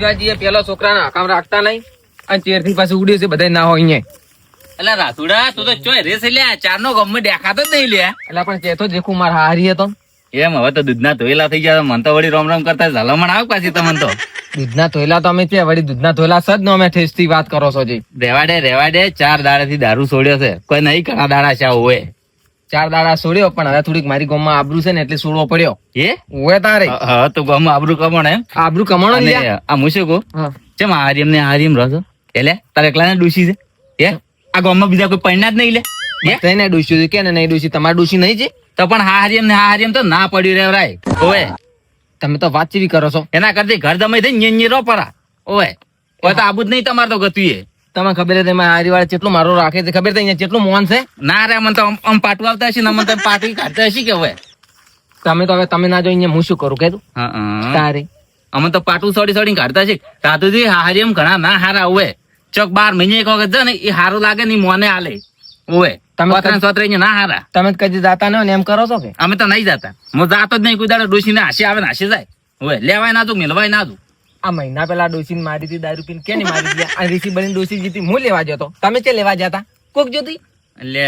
વિવાજી પેલો છોકરાના હકામ રાખતા નહીં અને ચેર થી પાછું ઉડ્યું છે બધા ના હોય અહીંયા. એટલે રાતુડા તું તો ચોય રેસ લ્યા ચાર નો ગમે દેખાતો જ નહીં લ્યા. એટલે પણ ચેતો જેખું મારા હારી હતો એમ હવે તો દૂધના ધોયેલા થઈ ગયા મન તો વળી રોમ રોમ કરતા ઝલમણ આવે પાછી તમને તો. દૂધના ધોયેલા તો અમે ત્યાં વળી દૂધના ધોયેલા સજ નો અમે ઠેસ થી વાત કરો છો જી. રેવા દે 4 દાડાથી દારૂ છોડ્યો છે કોઈ નહીં ઘણા દાડા છે હોય. 4 દાડા છોડ્યો પણ હવે થોડીક મારી ગામમાં આબરૂ છે ને એટલે છોડવો પડ્યો. એ ઓય તારે હા તો ગામમાં આબરૂ કમાણ એમ આબરૂ કમાણો ને લ્યા. આ મુશકો ચમ હારીમ ને હારીમ રહો એટલે તારે એકલા ને ડૂસી છે હે આ ગામમાં બીજા કોઈ પૈણા જ નહીં લે તેને ડૂસ્યું કે નહીં ડૂસી તમારે ડૂસી નહીં છે તો પણ હારીમ ને હારીમ તો ના પડ્યું રેવરાય ઓય. તમે તો વાત ચીવી કરો છો એના કરતી ઘર દમાઈ થઈ ને રો પરા ઓય કોઈ તો આબુ જ નહીં તમારે તો ગતું તમને ખબર છે તેમાં હારીવાળા કેટલું મારો રાખે છે ખબર છે અહીંયા કેટલું મોન છે. ના રે મને તો આમ પાટું આવતા હશે ને મને તો પાટું કાઢતા હશે કે હવે તમે તો હવે તમે ના જો અહીંયા હું શું કરું કે તું તારે અમે તો પાટું સોડી સોડી કાઢતા છે રાતુજી હારી એમ ઘણા ના હારા હોય ચોક 12 મહિને એક વખત છે ને એ હારું લાગે ને મોને આલે ઓય તમે સોતરે ના હારા તમે કદી જાતા ને એમ કરો છો કે અમે તો નહીં જતા હું જાતો જ નહીં કોઈ દાડો ડોસી ને હાસી આવે ને હાસી જાય ઓય લેવાય ના તું મિલવાય ના તું. આ મહિના પેલા ડોસી મારી હતી દારૂ પીને કેની મારી ગયા આ રીસી બની ડોસી જીતી હું લેવા જતો તમે કે લેવા જતા કોક જોતી એટલે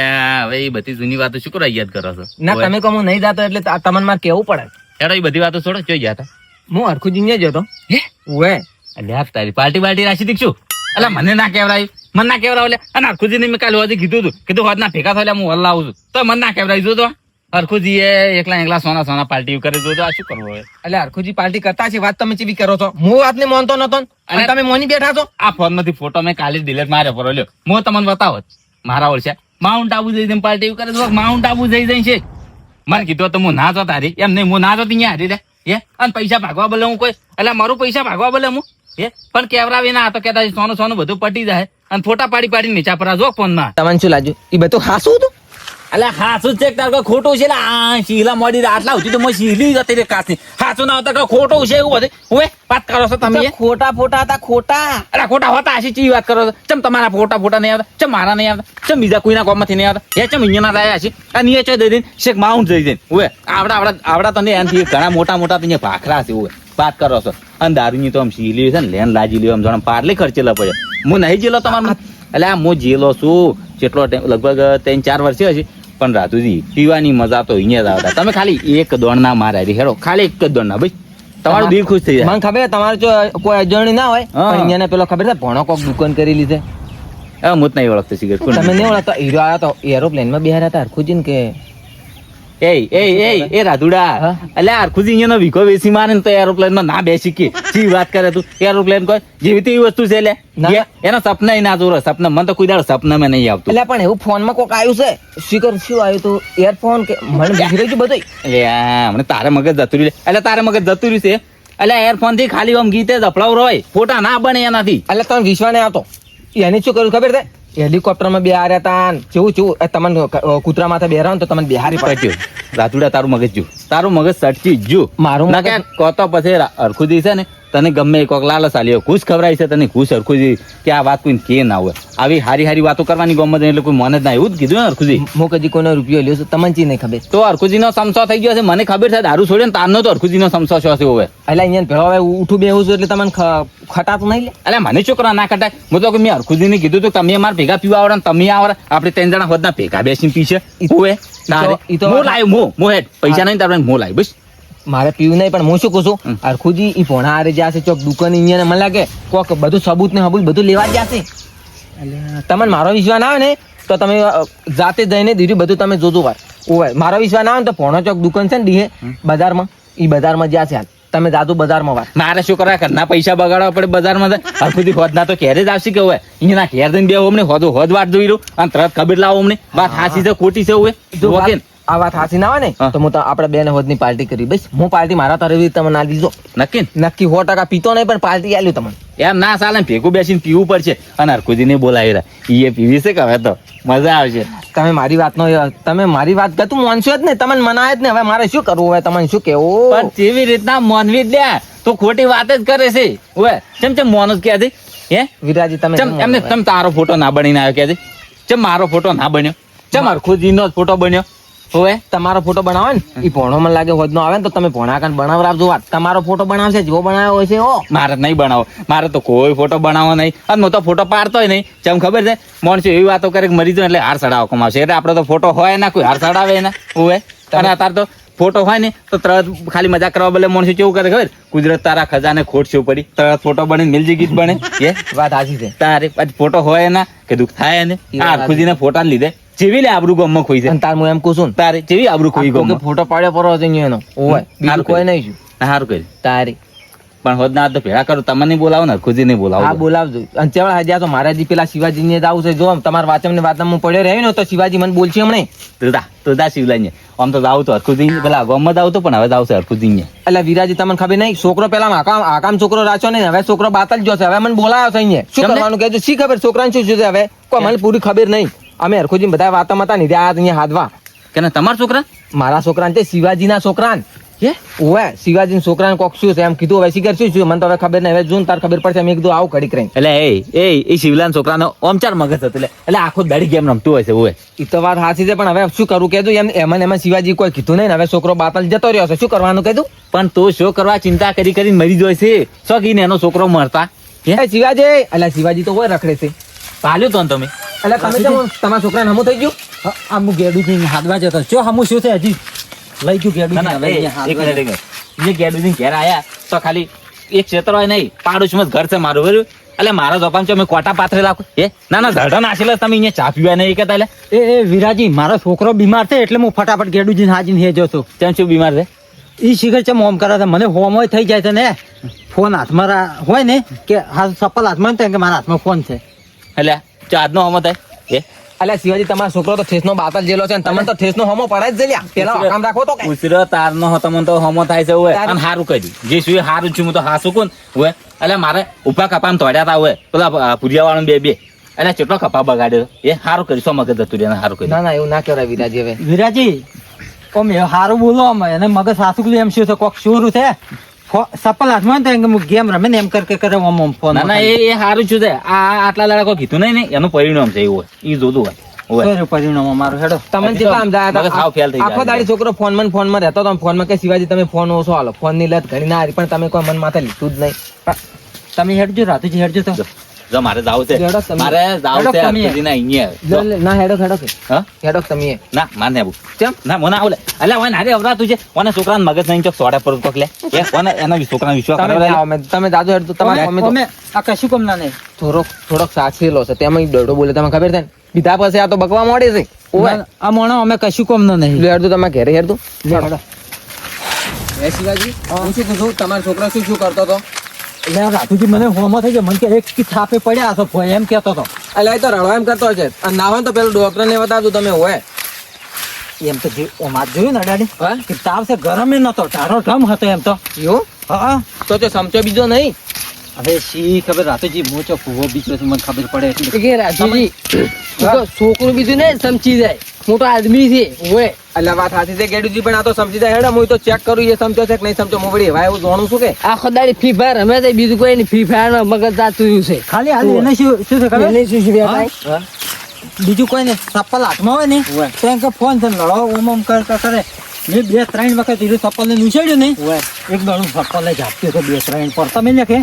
હવે એ બધી જૂની વાતો શું કરવા યાદ કરો છો ના તમે કહો હું નહીં જાતો એટલે તમને મારે કેવું પડે હેડો એ બધી વાતો છોડો જોઈ ગયા હતા હું હરખુજી ને જતો હે ઓએ એટલે તારી પાર્ટી રાખી દીધું એટલે મને ના કેવરાયું મને ના કેવરાવ લે અને હરખુજી ને મેં કાલે હોદી કીધું હોદ ના ભેગા થયેલા હું વલ્લા આવું છું તો મને ના કેવરાયું જો તો હરખુજી એકલા સોના પાર્ટી કરે તો આ શું કરવું હોય. એટલે હરખુજી પાર્ટી કરતા છે વાત તમે ચીવી કરો છો હું વાત ને માનતો નતો અને તમે મોની બેઠા છો. આ ફોન માંથી ફોટો મેં કાલે ડિલીટ માર્યો પર લ્યો હું તમને બતાવો મારા ઓળખ્યા માઉન્ટ આબુ જઈ પાર્ટી કરે તો માઉન્ટ આબુ જઈ જાય છે મને કીધું તો હું ના જો તારી એમ નહીં હું ના જો ત્યાં હારી રે હે અને પૈસા ભાગવા બોલે હું કોઈ એટલે મારું પૈસા ભાગવા બોલે હું હે પણ કેવરાવી ના તો કેતા સોનું બધું પટી જાય અને ફોટા પાડી નીચા પર જો ફોન માં તમને શું લાગ્યું એ બધું હાસું હતું એટલે હાસું ચેક તાર ખોટું છે શીલા મોડી આટલા સુધી તો હું શીલી જતી રે કાચની હાસું ના હોતા ખોટું છે એવું બધું હવે વાત કરો છો તમે ખોટા હતા ખોટા અરે ખોટા હોતા હશે ચી વાત કરો છો ચમ તમારા ફોટા નહીં આવતા ચમ મારા નહીં આવતા ચમ બીજા કોઈના કોમમાંથી નહીં આવતા એ ચમ અહીંયા ના રહ્યા છે અને એ ચો દઈ દઈને શેખ માઉન્ટ જઈ દઈને હવે આવડા તને એનાથી ઘણા મોટા તને ભાખરા છે હવે વાત કરો છો અને દારૂની તો આમ શીલી છે ને લેન લાજી લ્યો આમ જાણે પારલી ખર્ચેલા પડે હું નહીં જેલો તમારે એટલે આ હું જેલો છું જેટલો લગભગ 3-4 વર્ષ હશે પણ રાતુજી પીવાની મજા તો અહીંયા જ આવતા તમે ખાલી એક દોડ ના મારા હેડો ખાલી એક જ દોડ ના ભાઈ તમારું દિલ ખુશ થઈ જાય. મને ખબર તમારે જો કોઈ અજાણી ના હોય પણ અહીંયા પેલો ખબર છે ભણો કોક દુકાન કરી લીધે હું જ નહીં ઓળખતો સિગરેટ તમે નહીં ઓળખતા હીરો આવ્યો તો એરોપ્લેન માં બેહાર્યા હતા હરખુજી ને કે એ રાધુડા એટલે હરખુજી અહીંયા વીખો વેસી મારે ને તો એરોપ્લેન માં ના બેસી કે જી વાત કરે તું એરોપ્લેન કોઈ જેવી તેવી વસ્તુ છે એટલે એના સપના ના જોરો સપના મને તો કોઈ દાડો સપના માં નહીં આવતું એટલે પણ એવું ફોન માં કોક આવ્યું છે સ્પીકર શું આવ્યું તું એરફોન કે મને બીજી રહ્યું બધું એટલે મને તારે મગજ જતું રહ્યું એટલે તારે મગજ જતું રહ્યું છે એટલે એરફોન થી ખાલી આમ ગીતે જફળાવ હોય ફોટા ના બને એનાથી એટલે તમે વિશ્વાસ આવતો એને શું કર્યું ખબર છે હેલિકોપ્ટર માં બેહાર્યા હતા જેવું તમને કૂતરા માથે બેહારો તો તમને બેહારી પડ્યું રાતુડા તારું મગજ જો તારું મગજ સટકી જો મારું ના કે કોતો પછી હરખુજી છે ને તને ગમે કોક લાલચ આલ્યો ખુશ ખવરાય છે તને ખુશ હરખુજી કે આ વાત કોઈ કે ના હોય આવી હારી વાતો કરવાની ગમત એટલે કોઈ મને જ ના એવું જ કીધું ને હરખુજી હું કદી કોઈનો રૂપિયો લ્યો છું તમને ચી નહીં ખબર તો હરખુજી નો સમસો થઈ ગયો છે મને ખબર છે દારૂ છોડ્યો ને તારનો તો હરખુજી નો સમસો છે હવે એટલે અહીંયા ભેળો હવે ઉઠું બેહું છું એટલે તમને ખટાતું નહીં લે એટલે મને છોકરા ના ખટાય હું તો મેં હરખુજી ને કીધું તો તમે મારા ભેગા પીવા આવડે તમે આવડે આપણે 3 જણા હોદના ભેગા બેસીને પીશે પૈસા નહીં તારે મો લાવી બસ મારે પીવું નહીં પણ હું શું કહું છું હરખુજી ઈ ભોણા હારે જશે ચોક દુકાન અહીંયા મને લાગે કોક બધું સબૂત ને હબૂત બધું લેવા જશે તમને મારો વિશ્વાસ ના આવે ને તો તમે જાતે જઈને દીધું બધું તમે જોજો વાર ઓય મારો વિશ્વાસ ના આવે ને તો ભોણો ચોક દુકાન છે ને દીહે બજારમાં ઈ બજારમાં જશે હાલ તમે જાદુ બજારમાં વાર મારે શું કરવા ઘરના પૈસા બગાડવા પડે બજારમાં હરખુજી હોદ ના તો ઘેરે જ આવશે કે હોય અહીંયા ઘેર દઈને બે અમને હોદ વાટ જોઈ રહ્યું અને તરત ખબર લાવો અમને વાત હાસી છે ખોટી છે હોય આ વાત હાસી ના આવે ને તો હું તો આપડે બે ને હોદ ની પાર્ટી કરી બસ હું પાર્ટી મારા તરફથી તમે ના દીધો નક્કી 100% પીતો નહીં પણ પાર્ટી આલ્યું તમને એમ ના ચાલે ભેગું બેસીને પીવું પડશે અને હરખુજી ને બોલાવી રહ્યા એ પીવી છે કે હવે તો મજા આવશે તમે મારી વાત તું માનશો જ ને તમને મનાય જ ને હવે મારે શું કરવું હોય તમને શું કેવું પણ કેવી રીતના મોનવી દે તો ખોટી વાત જ કરે છે ઓય ચમ મોન જ કહે છે હે વિરાજી તમે એમને તમે તારો ફોટો ના બનીને આવ્યો કહે છે ચમ મારો ફોટો ના બન્યો ચમ હરખુજી નો ફોટો બન્યો હોવે તમારો ફોટો બનાવે ને એ ભોણો મને લાગે હોદનો આવે ને તો તમે ભોણા કાન બનાવરાવજો વાત તમારો ફોટો બનાવશે જેવો બનાવ્યો હોય છે એવો મારે નહીં બનાવો, મારે તો કોઈ ફોટો બનાવવો નહીં. અને હું તો ફોટો પાડતોય નહીં. જેમ ખબર છે માણસો એવી વાતો કરે કે મરી જાય એટલે હાર ચડાવો કમાવશે, એટલે આપણે તો ફોટો હોય ના કોઈ હાર ચડાવે એના હોવે. અને અત્યારે તો ફોટો હોય ને તો તરત ખાલી મજાક કરવા બદલે માણસો કેવું કરે ખબર, કુદરત તારા ખજાને ખોટ શું પડી, તરત ફોટો બની મિલજી ગીત બને. એ વાત સાચી છે. તારે પછી ફોટો હોય ના કે દુઃખ થાય ને એ વાત ખુદીને ફોટા લીધે જેવી લે આબરૂ ગમમાં ખોઈ છે. અને તાર હું એમ કહું છું ને, તારે જેવી આબરૂ ખોઈ કોકે ગમમાં ફોટો પાડ્યો પડો છે એનો હોય બીજું સારું કોઈ કર્યું. નહીં છું સારું કર્યું. તારી પણ હોદ ના તો ભેળા કરું, તમને નહીં બોલાવો ને ખુદી નહીં હા બોલાવો. બોલાવજો. અને ચેવડા હજી આ તો મારા જી પેલા શિવાજી ને જ આવું છે. જો તમારા વાચમ ને વાતમ હું પડ્યો રહ્યો ને તો શિવાજી મને બોલશે હમણે. તુદા શિવલાઈ આમ તો જાવ તો હરખુદી પેલા ગમત આવતો પણ હવે જાવ છે હરખુદી. એટલે વિરાજી તમને ખબર નહીં, છોકરો પેલા આકામ છોકરો રાખ્યો ને હવે છોકરો બાતલ જો છે. હવે મને બોલાયો છે અહીંયા શું કેમ ને? કરવાનું કહેજો, શી ખબર છોકરાને શું છે હવે કોઈ મને પૂરી ખબર નહીં. અમે હરખુજી બધા વાતમ હતા ને ત્યાં અહીંયા હાથવા કે તમારા છોકરા મારા છોકરાને તે શિવાજીના છોકરાને ઓવે શિવાજી છોકરાને કોક શું છે એમ કીધું. હવે શિખર શું છે મને તો હવે ખબર નહીં. હવે જોન તાર ખબર પડશે. મેં કીધું આવું ઘડી કરીને એટલે એ શિવલાન છોકરાનો ઓમ ચાર મગજ હતું એટલે આખો દાડી ગેમ રમતું હોય છે. ઓય એ તો વાત સાચી છે પણ હવે શું કરું કહેતું એમ એમાં શિવાજી કોઈ કીધું નહીં ને હવે છોકરો બાતલ જતો રહ્યો છે. શું કરવાનું કીધું પણ તો શો કરવા ચિંતા કરી કરીને મરી જાય છે. શોખીને એનો છોકરો મરતા એ શિવાજી એટલે શિવાજી તો કોઈ રખડે છે. પાલ્યો તો ને તમે એટલે તમે કેમ તમારા છોકરાને હમું થઈ ગયું? આમું ગેડું જઈને હાથવા જતો જો હમું શું છે હજી લઈ ગયું ગેડું ના, ના, એક મિનિટ. જે ગેડુજી ઘેર આયા તો ખાલી એક ક્ષેત્ર હોય નહીં પાડોશમાં જ ઘર છે મારું બરોબર. એટલે મારા જોપાન છો મેં કોટા પાથરે રાખો ના ના ઝાડા નાખેલા તમે અહીંયા ચા પીવા નહીં કહેતા એટલે એ વિરાજી મારો છોકરો બીમાર છે એટલે હું ફટાફટ ગેડું જઈને હાજીને હેજો છું. ત્યાં શું બીમાર છે? ઈ શિખર છે હોમ કરે છે મને હોમ થઈ જાય છે ને ફોન હાથમાં હોય ને કે હા ચપ્પલ હાથમાં હોય ને કે મારા હાથમાં ફોન છે એટલે ચાદનો હમો થાય એટલે શિવાજી તમારો છોકરો તો ઠેસનો બાતલ જેલો છે ને તમને તો ઠેસનો હમો પડાય જ જલ્યા પેલા કામ રાખો તો કે ઉસરો તારનો હતો મને તો હમો થાય છે હોય અને હારું કર્યું જે શું હારું છું હું તો હાસું કોણ હોય. એટલે મારે ઉભા કપામાં તોડ્યા તા હોય પેલા ભુરિયા વાળા બે એટલે કેટલો કપા બગાડ્યો એ હારું કર્યું. સો મગજ હતું એને હારું કર્યું. ના ના એવું ના કહેવાય વિરાજી. હવે વિરાજી ઓમ એ સારું બોલો અમે એને મગજ સાસુકલું એમ શું છે કોક શું છે ચપ્પલ હાથમાં હોય ને તો ગેમ રમે ને એમ કરે ઓમ ઓમ ફોન ના ના એ હારું છું છે આ આટલા દાડા કોઈ કીધું નહીં ને એનું પરિણામ છે એવું હોય એ જોતું હોય. પરિણામ અમારું હેડો તમને કેટલા આમ જાય મગજ સાવ fail થઈ જાય. આખો દાડી છોકરો ફોનમાં રહેતો તો ફોનમાં કે શિવાજી તમે ફોન ઓછો હાલો ફોન ની લત ઘણી ના હારી પણ તમે કોઈ મન માથે લીધું જ નહીં. તમે હેડજો રાતુજી હેડજો તો જો મારે જાવ છે હેડો તમે. મારે જાવ હેડો છે તમે. હરખુદીના અહીંયા. ના હેડો હેડો કે હા હેડો તમે ના માને આવું કેમ ના મને આવલે એટલે ઓને હારે અવરાતું છે ઓને છોકરાને મગજ નહીં ચોક સોડા પર કોક લે એ ઓને એના છોકરાનો વિશ્વાસ તમે કરાવડાવે. જાઓ, તમે દાદુ હેડ તો તમારે મમ્મી તો અમે આ કશું કમ ના નહીં થોડોક સાચેલો છે તેમાં દોડો બોલે તમને ખબર છે ને બીધા પાસે આ તો બકવા મોડે છે. ઓવે આ મોણો અમે કશું કમ ના નહીં હેડ તમે ઘરે હેડ તું હેડો. હે શિવાજી હું શું કીધું તમારો છોકરો શું શું કરતો હતો? એટલે આ રાતુજી મને હોમો થઈ ગયા મને કે એક કી થાપે પડ્યા છો ભોય એમ કેતો હતો એટલે એ તો રડવા એમ કરતો છે અને ના હોય ને તો પેલું ડોક્ટર ને બતાવજો તમે હોય એમ તો જે ઓમાત જોયું ને અડાડી હા કે તાવ છે ગરમ એ નતો ટારો ઢમ હતો એમ તો એવું હા તો તે સમજો બીજો નહીં હવે શી ખબર રાતુજી મોચો ફૂવો બીજો છે મને ખબર પડે એટલે કે રાજુજી છોકરું બીજું ને સમજી જાય મોટો આદમી છે ઓય એટલે વાત સાચી છે ગેડુજી પણ આ તો સમજી જાય હેડા હું તો ચેક કરું એ સમજો છે કે નહીં સમજો મોવડી હવે એવું જાણું છું કે આખો દાડી ફ્રી ફાયર રમે છે બીજું કોઈ નહીં ફ્રી ફાયર નો મગજ જાતું છે ખાલી હાલ એને શું શું છે ખબર એને શું છે હા? ભાઈ બીજું કોઈ ને ચપ્પલ હાથમાં હોય ને તો એમ કે ફોન છે લડો ઓમ ઓમ કરે મેં 2-3 વખત એ ચપ્પલ ને ઉછેડ્યું ને એક દાડું ચપ્પલ ઝાપતી હતો 2-3 પર તમે લખે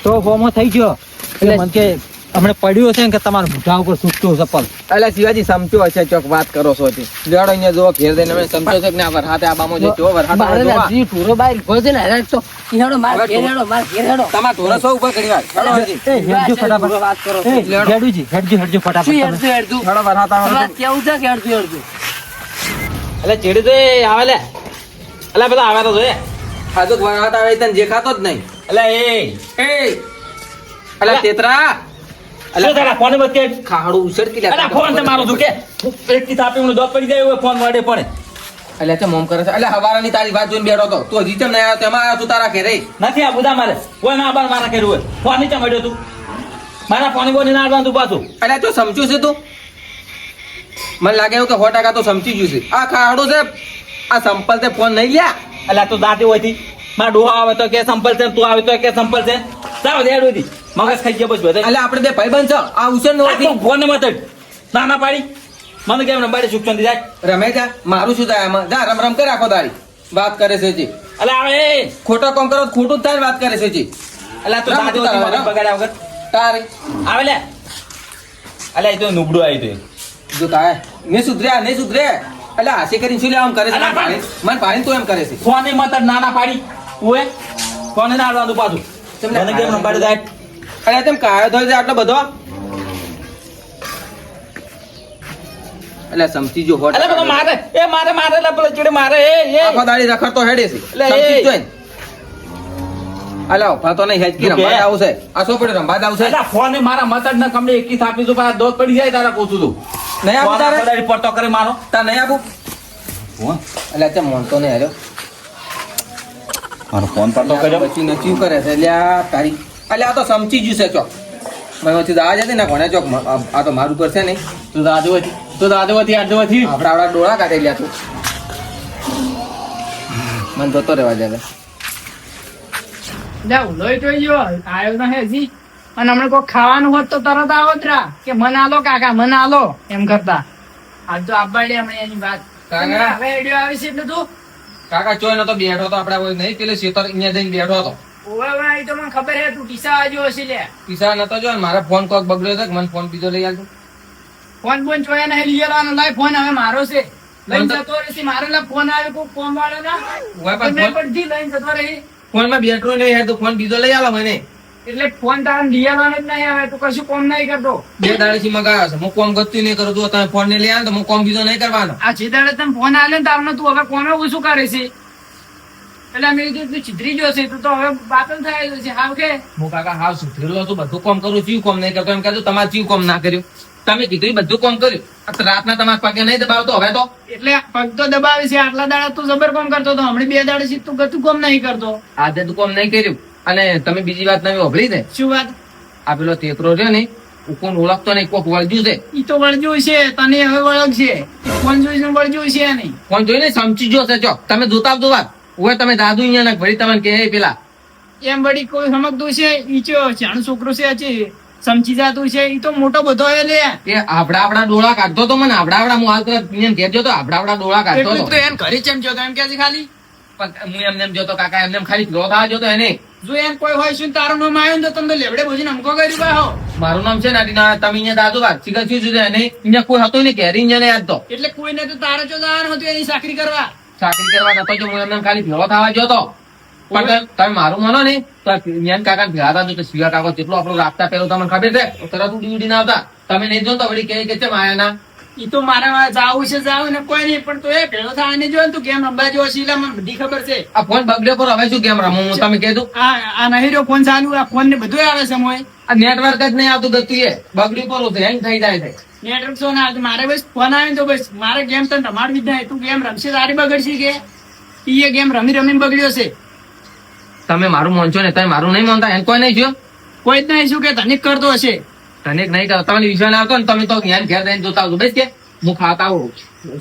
તો ફોમો થઈ ગયો એટલે મને કે હમણે પડ્યું હશે ને કે તમારા મોઢા ઉપર સૂકતું ચપ્પલ એટલે શિવાજી સમજો હશે ચોક વાત કરો છો હજી લેડો અહીંયા જો ઘેર દઈને અમે સમજો છે કે ના વરહાતે આ બામો જે જો વરહાતે મારે જોવા. રાત્રિ ટૂરો બહાર ઉભો છે ને હેડ તો હેડો માર ઘેર હેડો માર ઘેર હેડો તમારા ઢોરા સૌ ઉપર ઘણી વાર હેડો હજી. એ હેડજો ફટાફટ વાત કરો એ હેડુજી હેડજો ફટાફટ શું તમે. હેડતું હેડતું હેડો વરહાતે આવે વાત કેવું છે કે હેડતું હેડતું એટલે ચેડી તો એ આવે લે એટલે બધા આવે તો જોઈએ હાજુ વરહાતે આવે તને દેખાતો જ નહીં એટલે એ એટલે તેતરા શું તારા ફોન વચ્ચે ખાડું ઉછળતી લે. અલા ફોન છે મારો તું કે એક થી તાપી મને દોત પડી જાય એવું ફોન વડે પડે એટલે તે મોમ કરે છે એટલે હવારાની તારી વાત જોઈને બેઠો તો તું હજી કેમ નહીં આવ્યો તેમાં આવ્યો તું તારા ઘેરે નથી આ બુધા મારે કોઈ ના બાર મારા કર્યું હોય ફોન નીચે મળ્યો તું મારા ફોન બોની ના આવવાનું તું પાછું એટલે તું સમજ્યું છે તું મને લાગે એવું કે 100% તો સમજી ગયું છે આ ખાડું છે આ સંપલ તે ફોન નહીં લ્યા એટલે તું દાટી હોય થી મારા ડોહા આવે તો કે સંપલ છે તું આવે તો કે સંપલ છે જાવ દે હેડું મગજ ખાઈ ગયો બસ બધે એટલે આપણે બે ભાઈબંધ છે આ ઉછળ નો આ તું ફોન મત નાના પાડી મને કેમ રંબાડી સુખ શાંતિ જાય રમે જા મારું શું થાય આમાં જા રમ રમ કર આખો દાડી વાત કરે છે જી અલે આવે એ ખોટો કામ કરો તો ખોટું જ થાય ને વાત કરે છે જી અલે તું રમ દાદો તારા મને રમ. બગાડ્યા વગર તારે આવે લે અલે એ તો નુબડું આવી તો જો તારે નહીં સુધરે એટલે હાસી કરીને શું લેવા આમ કરે છે અલા, મને પાણી તો એમ કરે છે ફોને મત નાના પાડી ઓએ ફોને ના આવવાનું પાછું મને કેમ રંબાડી જાય અરે તેમ કાયો થયો છે આટલો બધો એટલે સમજી જો હોટ અલે પેલો મારે એ મારે લે પેલો ચીડે મારે એ આખો દાડી રખડતો હેડે છે એટલે એ. સમજી જોઈને અલા ઉભા તો નહીં હેચકી તું કે? રંબાદ આવશે આ શું પડે રંબાદ આવશે અલા ફોને મારા મતડ ના કમલે એકી થાપી તો પાછા દોત પડી જાય તારા કોસું તું નહીં આપું તારે તારે પટ્ટો કરે મારો તાર નહીં આપું ફોન એટલે તે મોનતો નહીં હાર્યો મારો ફોન પટ્ટો કર્યો પછી નચ્યું કરે છે એટલે આ તારી એટલે આ તો સમજી ગયું છે ચોક મને દાવા જતી ને કોને ચોક આ તો મારું ઉપર છે નહીં તું દાદોથી આપડા ડોળા કાઢી લ્યા તું મને જતો રહેવા દે હવે. જાવ લોહી જોઈ જો આવ્યો તો હજી અને હમણાં કોઈ ખાવાનું હોત તો તરત આવો જ રા કે મને આલો કાકા મને આલો એમ કરતા આજ તો આબાડી હમણાં એની વાત કાકા. હવે વિડીયો આવે છે એટલે તું કાકા ચોય નતો બેઠો તો આપડે કોઈ નહીં પેલે શેતર અહીંયા જઈને બેઠો હતો ઓવે ઓવે એ તો મને ખબર હે તું ટીસા આવ્યો હશે લે કિસ્સા નતો જો ને મારા ફોન કોક બગડ્યો છે કે મને ફોન બીજો લઈ આવજો ફોન બોન ચોયા નહીં લઈ આવવાનો લાય ફોન હવે મારો છે લઈને ફોન તો- જતો રહેશે મારે લા ફોન આવે કોઈ ફોન વાળો ના ઓવે પણ મેં ફોન- પડથી લઈને જતો રહી ફોનમાં બેટરી નહીં યાર તો ફોન બીજો લઈ આવો મને એટલે ફોન તારા લઈ આવવાનો જ નહીં આવે તું કશું કોમ નહીં કરતો બે દાડેથી મગાવ્યો છે હું કોમ ગતું નહીં કરું તો તમે ફોન ને લઈ આવો તો હું કોમ બીજો નહીં કરવાનો આ જે દાડે તમે ફોન આલે ને તારનો તું હવે કોમે ઓછું કરે છે એટલે અમે કીધું તું છિદ્રી ગયો છે તું તો હવે બાતલ થાય છે હાવ કે હું કાકા હાવ સુધરેલો છું બધું કોમ કરું ચીવ કોમ નહીં કરતો એમ કહેતું તમારે ચીવ કોમ ના કર્યું તમે કીધું ઈ બધું કોમ કર્યું આ તો રાતના તમારા પગે નહીં દબાવતો હવે તો એટલે પગ તો દબાવે છે આટલા દાડા તું જબર કોમ કરતો હતો હમણાં 2 દાડા થી તું ગતું કોમ નહીં કરતો આજે તું કોમ નહીં કર્યું અને તમે બીજી વાત નવી ઓભળી ને શું વાત આ પેલો તેતરો રહ્યો ને હું કોણ ઓળખતો નહીં કોક વળગ્યું છે ઈ તો વળજ્યું છે તને હવે વળગ છે ફોન જોઈને વળજ્યું છે નહીં ફોન જોઈને સમજી ગયો છે ચોક તમે જોતા આવજો વાત હવે તમે દાદુ અહીંયા ના ભરી તમને કે પેલા એમ વળી કોઈ સમજતું છે ઈ ચો જાણું છોકરો છે હજી સમજી જાતું છે ઈ તો મોટો બધો હે લે એ આપડા ડોળા કાઢતો તો મને આપડા હું હાલ તરફ એમ કહેજો તો આપડા ડોળા કાઢતો એટલે હતો તું એમ ઘરે ચેમ જોતો એમ કે છે ખાલી પણ હું એમને એમ જોતો કાકા એમને એમ ખાલી ગ્રોથ આવવા જોતો એને જો એમ કોઈ હોય શું તારું નામ આવ્યું ને તો તમે તો લેવડે ભોજીને અમકો કર્યું બાહો મારું નામ છે નાટીના તમે અહીંયા દાદુ વાત શીખર શું છે એને અહીંયા કોઈ હતું નહીં ઘેરી અહીંયા યાદ તો એટલે કોઈને તો તારે જો જવાનું હતું એની ચાકરી કરવા ચાકરી કરવા નતો જો હું એમને એમ ખાલી ભેળો થવા જોતો પણ તમે મારું માનો ને તો જ્ઞાન કાકા ભેગા હતા તો શિવા કાકો જેટલો આપણો રાખતા પેલો તમને ખબર છે તરત ઉડી ઉડીને આવતા તમે નહીં જો તો વળી કે છે માયાના ઈ તો મારે જાવું છે જાવું ને કોઈ નહીં પણ તો એ ભેળો થઈને જો ને તું કેમ રમવા જેવો શીલા મને બધી ખબર છે આ ફોન બગડ્યો પર હવે શું કેમ રમું હું તમે કીધું આ નહીં રહ્યો ફોન ચાલુ આ ફોન ને બધું આવે છે મોય આ નેટવર્ક જ નહીં આવતું ગતું એ બગડ્યું પર છે હેંગ થઈ જાય છે નેટવર્ક શું ના આવતું. મારે બસ ફોન આવે ને તો બસ મારે ગેમ તને રમાડવી જ નહીં તું ગેમ રમશે તારી બગડશે કે ઈ એ ગેમ રમી રમીને બગડ્યો છે તમે મારું માનશો ને તમે મારું નહીં માનતા એને કોઈ નહીં જો કોઈ જ નહીં શું કે તને જ કરતો હશે તને નહીં કરો તમને વિશ્વાસ ના આવતો ને તમે તો જ્ઞાન ઘેર જઈને જોતા આવજો બસ કે હું ખાતા આવું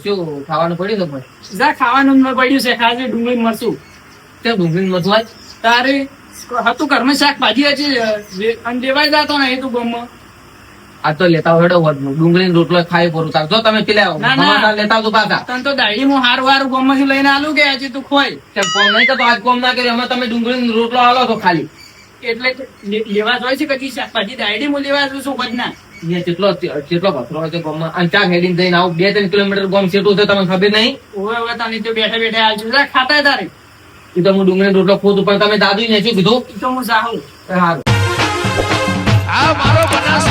શું ખાવાનું પડ્યું તો પણ જા ખાવાનું જ પડ્યું છે ખાજે ડુંગળી મરચું તે ડુંગળી મથું આજ તારે હતું ઘરમાં શાકભાજી હજી અને લેવાય જતો નહીં તું ગમમાં આ તો લેતા હેડો હોત ડુંગળી રોટલો ખાઈ પરું તાર જો તમે પેલા ના, ના. સમાચાર લેતા આવજો પાછા તને તો દાડી હું હારું હારું ગમમાંથી લઈને આલું કે હજી તું ખોય કેમ કોમ નહીં કરતો આજ કોમ ના કર્યો અમે તમે ડુંગળી રોટલો આલો છો ખાલી એટલે લેવા જોઈએ છે કદી શાકભાજી દાડી હું લેવા જઉં છું બધના અહીંયા જેટલો ભથરો હોય છે ગામમાં અને ચા હેડીને જઈને આવું 2-3 કિલોમીટર ગામ સેટું છે તમને ખબર નહીં ઓવે ઓવે તને તો બેઠા બેઠા આવજો જા ખાતા તારે એ તો હું ડુંગળી રોટલો ખોદું પણ તમે દાદુ ને શું કીધું ઈ તો હું જાઉં સારું આ મારો બનાસ